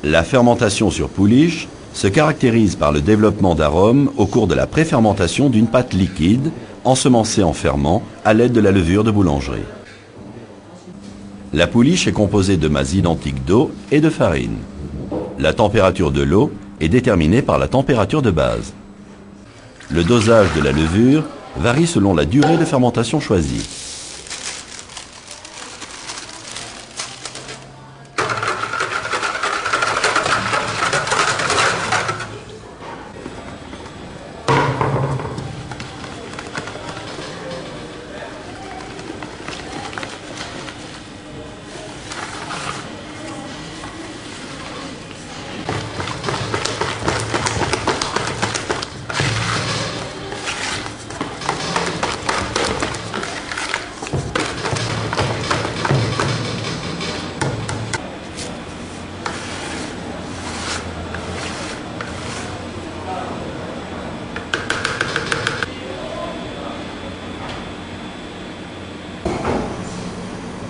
La fermentation sur pouliche se caractérise par le développement d'arômes au cours de la préfermentation d'une pâte liquide, ensemencée en ferment à l'aide de la levure de boulangerie. La pouliche est composée de masses identiques d'eau et de farine. La température de l'eau est déterminée par la température de base. Le dosage de la levure varie selon la durée de fermentation choisie.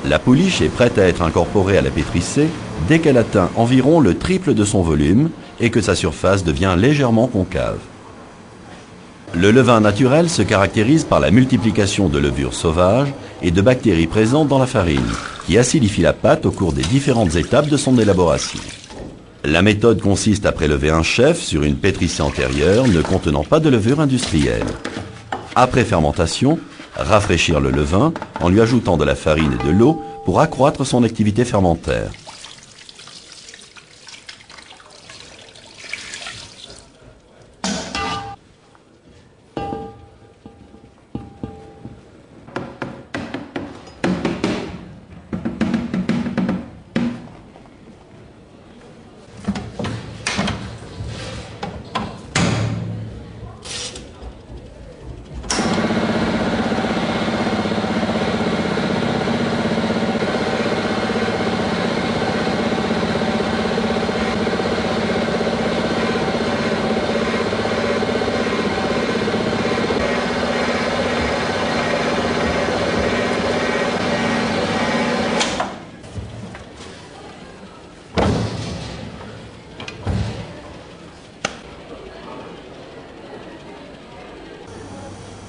La pouliche est prête à être incorporée à la pétrissée dès qu'elle atteint environ le triple de son volume et que sa surface devient légèrement concave. Le levain naturel se caractérise par la multiplication de levures sauvages et de bactéries présentes dans la farine, qui acidifient la pâte au cours des différentes étapes de son élaboration. La méthode consiste à prélever un chef sur une pétrissée antérieure ne contenant pas de levure industrielle. Après fermentation, rafraîchir le levain en lui ajoutant de la farine et de l'eau pour accroître son activité fermentaire.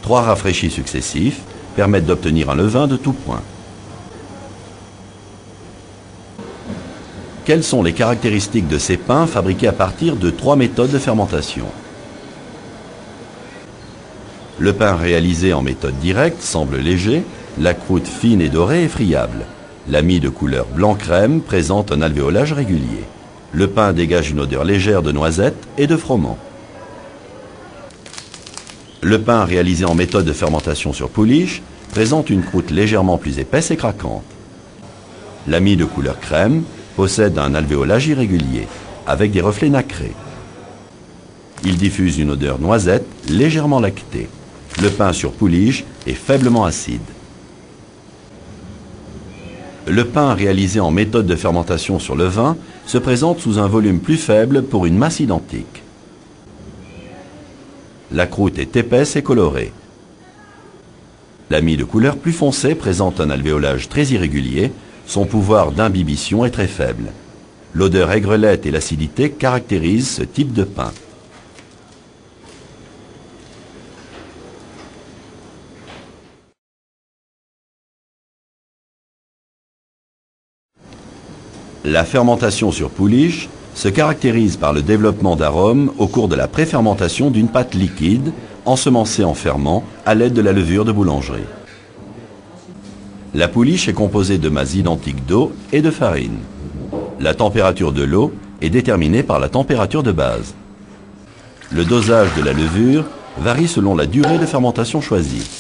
Trois rafraîchis successifs permettent d'obtenir un levain de tout point. Quelles sont les caractéristiques de ces pains fabriqués à partir de trois méthodes de fermentation? Le pain réalisé en méthode directe semble léger, la croûte fine et dorée est friable. La mie de couleur blanc-crème présente un alvéolage régulier. Le pain dégage une odeur légère de noisettes et de froment. Le pain réalisé en méthode de fermentation sur pouliche présente une croûte légèrement plus épaisse et craquante. La mie de couleur crème possède un alvéolage irrégulier, avec des reflets nacrés. Il diffuse une odeur noisette légèrement lactée. Le pain sur pouliche est faiblement acide. Le pain réalisé en méthode de fermentation sur levain se présente sous un volume plus faible pour une masse identique. La croûte est épaisse et colorée. La mie de couleur plus foncée présente un alvéolage très irrégulier. Son pouvoir d'imbibition est très faible. L'odeur aigrelette et l'acidité caractérisent ce type de pain. La fermentation sur pouliche se caractérise par le développement d'arômes au cours de la préfermentation d'une pâte liquide, ensemencée en ferment à l'aide de la levure de boulangerie. La pouliche est composée de masses identiques d'eau et de farine. La température de l'eau est déterminée par la température de base. Le dosage de la levure varie selon la durée de fermentation choisie.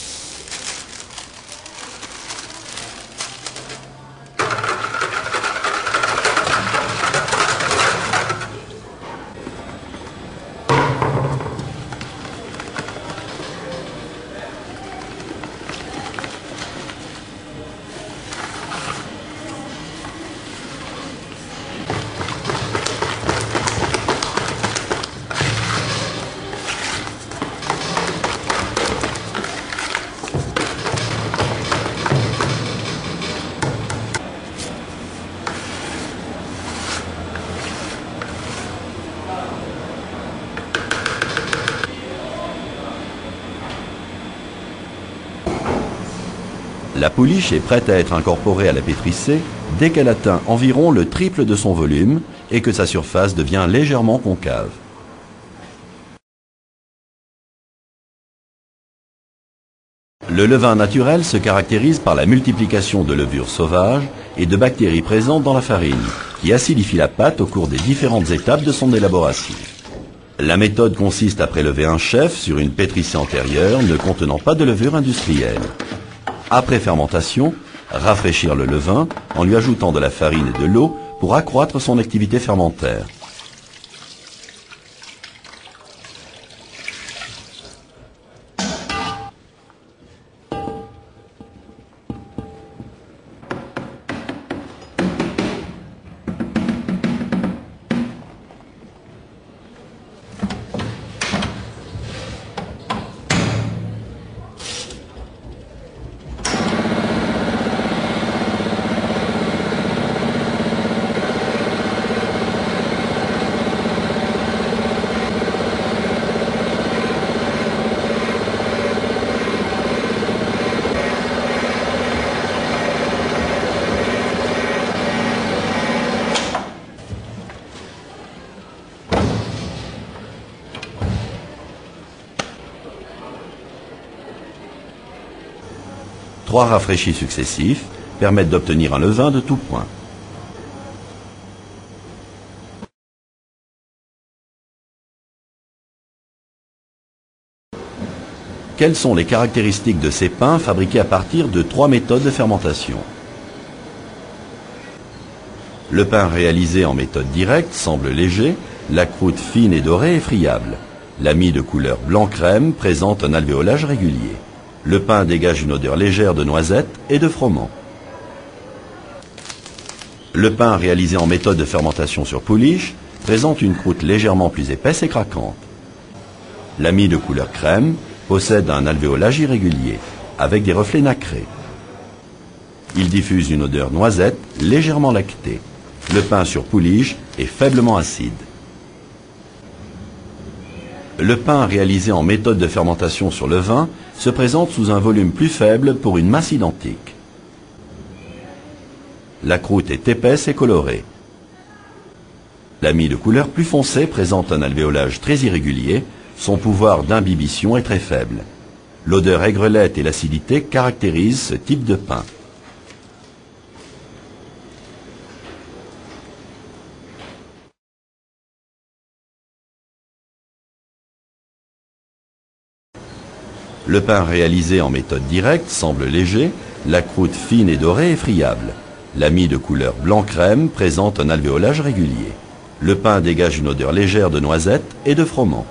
La pouliche est prête à être incorporée à la pétrissée dès qu'elle atteint environ le triple de son volume et que sa surface devient légèrement concave. Le levain naturel se caractérise par la multiplication de levures sauvages et de bactéries présentes dans la farine, qui acidifient la pâte au cours des différentes étapes de son élaboration. La méthode consiste à prélever un chef sur une pétrissée antérieure ne contenant pas de levure industrielle. Après fermentation, rafraîchir le levain en lui ajoutant de la farine et de l'eau pour accroître son activité fermentaire. Trois rafraîchis successifs permettent d'obtenir un levain de tout point. Quelles sont les caractéristiques de ces pains fabriqués à partir de trois méthodes de fermentation? Le pain réalisé en méthode directe semble léger, la croûte fine et dorée est friable. La mie de couleur blanc-crème présente un alvéolage régulier. Le pain dégage une odeur légère de noisettes et de froment. Le pain réalisé en méthode de fermentation sur pouliche présente une croûte légèrement plus épaisse et craquante. La mie de couleur crème possède un alvéolage irrégulier, avec des reflets nacrés. Il diffuse une odeur noisette légèrement lactée. Le pain sur pouliche est faiblement acide. Le pain réalisé en méthode de fermentation sur levain se présente sous un volume plus faible pour une masse identique. La croûte est épaisse et colorée. La mie de couleur plus foncée présente un alvéolage très irrégulier, son pouvoir d'imbibition est très faible. L'odeur aigrelette et l'acidité caractérisent ce type de pain. Le pain réalisé en méthode directe semble léger, la croûte fine et dorée est friable. La mie de couleur blanc-crème présente un alvéolage régulier. Le pain dégage une odeur légère de noisettes et de froment.